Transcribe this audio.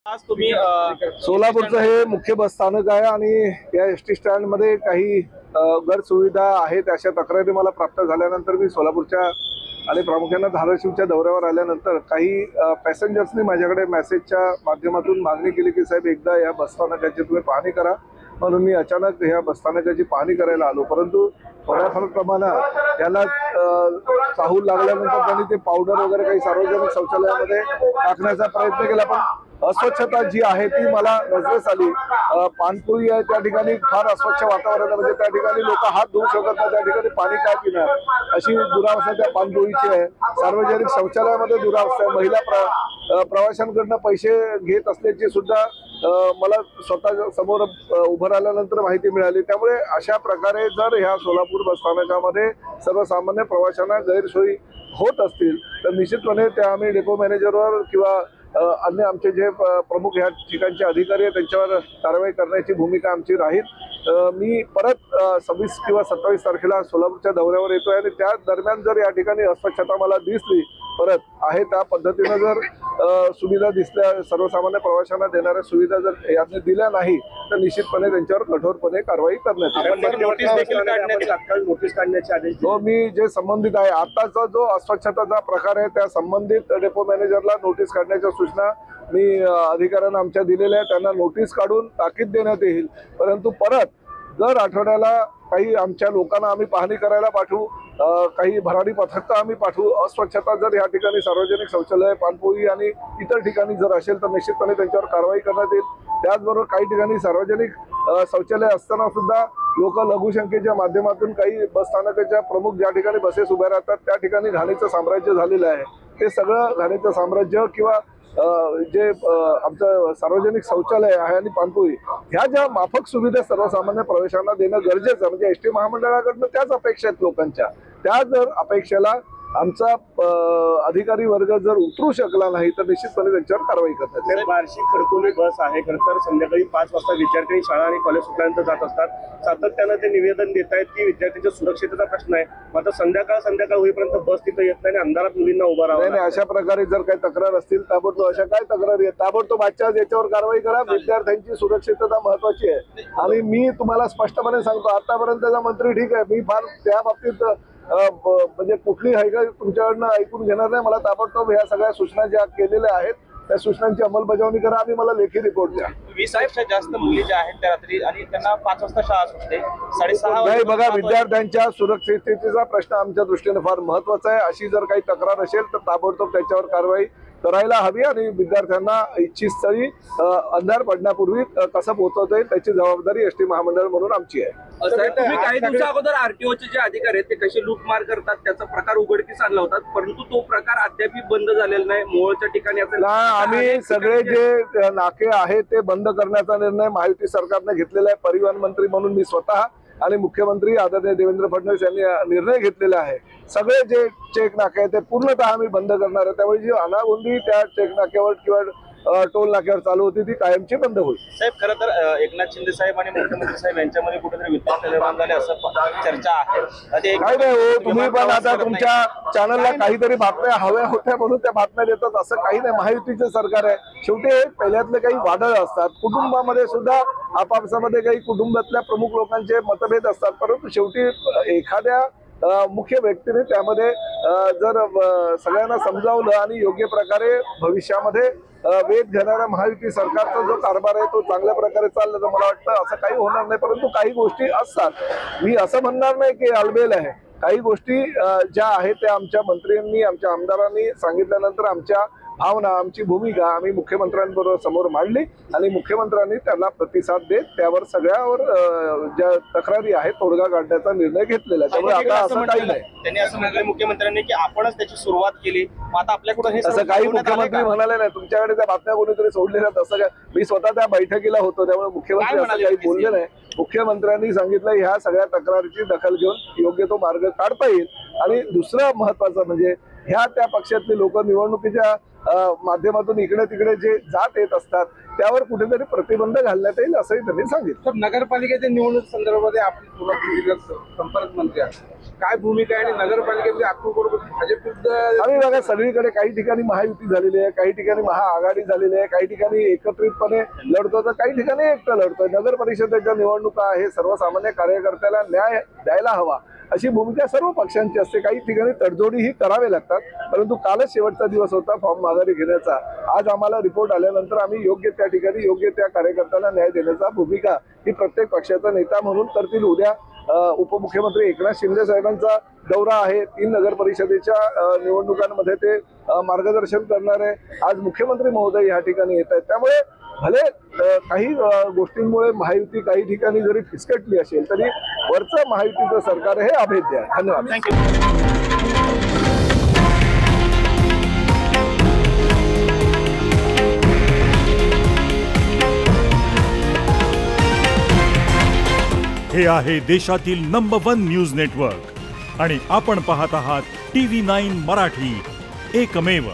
आज तुम्ही सोलापूरचं हे मुख्य बस स्थानक आहे आणि या एसटी स्टँड मध्ये काही गैरसुविधा आहेत अशा तक्रारी मला प्राप्त झाल्यानंतर मी सोलापूरच्या आणि प्रामुख्याने धाराशिवच्या दौऱ्यावर आल्यानंतर काही पॅसेंजर्सनी माझ्याकडे मेसेजच्या माध्यमातून मागणी केली की साहेब एकदा या बस स्थानकाची तुम्ही पाहणी करा, म्हणून मी अचानक ह्या बस स्थानकाची पाहणी करायला आलो। परंतु थोड्याफार प्रमाणात याला चाहूल लागल्यानंतर त्यांनी ते पावडर वगैरे काही सार्वजनिक शौचालयामध्ये टाकण्याचा प्रयत्न केला, पण अस्वच्छता जी आहे ती मला नजरेस आली। पानपोई आहे त्या ठिकाणी फार अस्वच्छ वातावरण, म्हणजे त्या ठिकाणी लोक हात धुवू शकत नाही, त्या ठिकाणी पाणी काय पिणार अशी दुरावस्था त्या पानपोईची आहे। सार्वजनिक शौचालयामध्ये दुरावस्था आहे। महिला प्रवाशांकडून पैसे घेत असल्याची सुद्धा मला स्वतः समोर उभं राहिल्यानंतर माहिती मिळाली। त्यामुळे अशा प्रकारे जर ह्या सोलापूर बस स्थानकामध्ये सर्वसामान्य प्रवाशांना गैरसोयी होत असतील तर निश्चितपणे त्या आम्ही डेपो मॅनेजरवर किंवा अन्य आमचे जे प्रमुख ह्या ठिकाणचे अधिकारी आहेत त्यांच्यावर कारवाई करण्याची भूमिका आमची राहील। मी परत 26 किंवा 27 तारखेला सोलापूरच्या दौऱ्यावर येतोय आणि त्या दरम्यान जर या ठिकाणी अस्वच्छता मला दिसली परत आहे त्या पद्धतीनं जर सुविधा दिसल्या, सर्वसामान्य प्रवाशांना देणाऱ्या सुविधा जर यांनी दिल्या नाही तर निश्चितपणे त्यांच्यावर कठोरपणे कारवाई करण्यात येईल। नोटीस काढण्याचे आदेश हो, मी जे संबंधित आहे आताचा जो अस्वच्छताचा प्रकार आहे त्या संबंधित डेपो मॅनेजरला नोटीस काढण्याच्या सूचना मी अधिकाऱ्यांना आमच्या दिलेल्या आहेत। त्यांना नोटीस काढून ताकीद देण्यात येईल। परंतु परत दर आठवड्याला काही आमच्या लोकांना आम्ही पाहणी करायला पाठवू, काही भरारी पथक आम्ही पाठवू। अस्वच्छता जर या ठिकाणी सार्वजनिक शौचालय, पानपोई आणि इतर ठिकाणी जर असेल तर निश्चितपणे त्यांच्यावर कारवाई करण्यात येईल। त्याचबरोबर काही ठिकाणी सार्वजनिक शौचालय असताना सुद्धा लोक लघुशंकेच्या माध्यमातून काही बस स्थानकाच्या प्रमुख ज्या ठिकाणी बसेस उभ्या राहतात त्या ठिकाणी घाणीचं साम्राज्य झालेलं आहे। ते सगळं घाणीचं साम्राज्य किंवा जे आमचं सार्वजनिक शौचालय आहे आणि पानपोई ह्या ज्या माफक सुविधा सर्वसामान्य प्रवाशांना देणं गरजेचं, म्हणजे एसटी महामंडळाकडनं त्याच अपेक्षा आहेत लोकांच्या, त्या जर अपेक्षेला आमचा अधिकारी वर्ग जर उतरू शकला नाही तर निश्चितपणे त्यांच्यावर कारवाई करण्यात येईल। बार्शी खडकोली बस आहे, खरं तर संध्याकाळी 5 वाजता विद्यार्थी शाळा आणि कॉलेज सुटल्यानंतर जात असतात। सातत्यानं ते निवेदन देत आहेत की विद्यार्थ्यांच्या सुरक्षेचा प्रश्न आहे, मात्र संध्याकाळ होईपर्यंत बस तिथे येत नाही आणि अंधारात मुलींना उभा राहावं नाही। अशा प्रकारे जर काही तक्रार असतील ताबडतोब अशा काय तक्रारी आहेत ताबडतोब आजच्या याच्यावर कारवाई करा। विद्यार्थ्यांची सुरक्षितता महत्वाची आहे आणि मी तुम्हाला स्पष्टपणे सांगतो आतापर्यंतचा मंत्री ठीक आहे, मी फार त्या बाबतीत म्हणजे कुठली हायगा तुमच्याकडनं ऐकून घेणार नाही। मला ताबडतोब ह्या सगळ्या सूचना ज्या केलेल्या आहेत त्या सूचनांची अंमलबजावणी करा आणि मला लेखी रिपोर्ट द्या। 20 पेक्षा जास्त मुली ज्या आहेत त्या रात्री आणि त्यांना 5 वाजता शाळा सुटते, 6:30 नाही बघा, विद्यार्थ्यांच्या सुरक्षिततेचा प्रश्न आमच्या दृष्टीने फार महत्वाचा आहे। अशी जर काही तक्रार असेल तर ताबडतोब त्याच्यावर कारवाई करायला हवी आणि विद्यार्थ्यांना इच्छित स्थळी अंधार पडण्यापूर्वी कसं पोहोचवता येईल त्याची जबाबदारी एसटी महामंडळ म्हणून आमची आहे। तुम्ही काही दिवसा अगोदर आरटीओचे जे अधिकारी आहेत ते कसे लूटमार करतात त्याचा प्रकार उघडकीस आणला होता, परंतु तो प्रकार अद्याप बंद झालेला नाही। मोहोळच्या ठिकाणी आम्ही सगळे जे नाके आहेत ते बंद करण्याचा निर्णय महायुती सरकारने घेतलेला आहे। परिवहन मंत्री म्हणून मी स्वतः आणि मुख्यमंत्री आदरणीय देवेंद्र फडणवीस यांनी निर्णय घेतलेला आहे। सगळे जे चेक नाके आहेत ते पूर्णतः आम्ही बंद करणार आहे। त्यामुळे जी अनागोंदी त्या चेक नाक्यावर किंवा टोल नाक्यावर चालू होती ती कायमची बंद होईल। साहेब, खरं तर एकनाथ शिंदे साहेब आणि मुख्यमंत्री साहेब यांच्यामध्ये कुठेतरी विद्वेष निर्माण झाले असं चर्चा आहे। काय नाही हो, तुम्ही पण आता तुमच्या चॅनलला काहीतरी बातम्या हव्या होत्या म्हणून त्या बातम्या देतात असं काही नाही। महायुतीचे सरकार आहे, शेवटी पहिल्यातले काही वादळ असतात, कुटुंबामध्ये सुद्धा आपापसामध्ये काही कुटुंबातल्या प्रमुख लोकांचे मतभेद असतात, परंतु शेवटी एखाद्या मुख्य व्यक्तीने त्यामध्ये जर सगळ्यांना समजावलं आणि योग्य प्रकारे भविष्यामध्ये वेध घेणाऱ्या महायुती सरकारचा जो कारभार आहे तो चांगल्या प्रकारे चालला तर मला वाटतं असं काही होणार नाही। परंतु काही गोष्टी असतात, मी असं म्हणणार नाही की अलबेल आहे, काही गोष्टी ज्या आहेत त्या आमच्या मंत्र्यांनी आमच्या आमदारांनी सांगितल्यानंतर आमच्या भावना आमची भूमिका आम्ही मुख्यमंत्र्यांबरोबर समोर मांडली आणि मुख्यमंत्र्यांनी त्याला प्रतिसाद देत त्यावर सगळ्यावर ज्या तक्रारी आहेत तोडगा काढण्याचा निर्णय घेतलेला आहे। त्यामुळे आता असं काही नाही। त्यांनी असं म्हटलं मुख्यमंत्र्यांनी की आपणच त्याची सुरुवात केली, आता आपल्याकडून हे असं काही मुख्यमंत्री म्हणाले नाही। तुमच्याकडे त्या बातम्या कोणीतरी सोडलेल्या तसं काय, मी स्वतः त्या बैठकीला होतो त्यामुळे मुख्यमंत्री असं काही बोलले नाही। मुख्यमंत्र्यांनी सांगितलं ह्या सगळ्या तक्रारीची दखल घेऊन योग्य तो मार्ग काढता येईल। आणि दुसरं महत्वाचं म्हणजे ह्या त्या पक्षातले लोक निवडणुकीच्या माध्यमातून इकडे तिकडे जे जात येत असतात त्यावर कुठेतरी प्रतिबंध घालण्यात येईल असंही त्यांनी सांगितलं. तर नगरपालिकेच्या निवडणूक संदर्भात आपली सोलापूर जिल्ह्यात संपर्क मंत्री आहे, काय भूमिका आहे आणि नगरपालिकेमध्ये अक्टोबर भाजप विरुद्ध आम्ही बघा सगळीकडे काही ठिकाणी महायुती झालेली आहे, काही ठिकाणी महाआघाडी झालेली आहे, काही ठिकाणी एकत्रितपणे लढतो तर काही ठिकाणी एकटं लढतोय. नगर परिषदेच्या निवडणुका हे सर्वसामान्य कार्यकर्त्याला न्याय द्यायला हवा अशी भूमिका सर्व पक्षांची असते. काही ठिकाणी तडजोडीही करावे लागतात, परंतु कालच शेवटचा दिवस होता फॉर्म माघारी घेण्याचा. आज आम्हाला रिपोर्ट आल्यानंतर आम्ही योग्य त्या ठिकाणी योग्य त्या कार्यकर्त्याला न्याय देण्याचा भूमिका ही प्रत्येक पक्षाचा नेता म्हणून करतील. उद्या उपमुख्यमंत्री एकनाथ शिंदे साहेबांचा दौरा आहे, 3 नगर परिषदेच्या निवडणुकांमध्ये ते मार्गदर्शन करणार आहे. आज मुख्यमंत्री महोदय या ठिकाणी येत आहेत. त्यामुळे भले काही गोष्टींमुळे महायुती काही ठिकाणी जरी फिसकटली असेल तरी वरचं महायुतीचं सरकार हे अभेद्य आहे. धन्यवाद. हे आहे देशातील नंबर 1 न्यूज नेटवर्क आणि आपण पाहत आहात TV9 मराठी, एकमेव.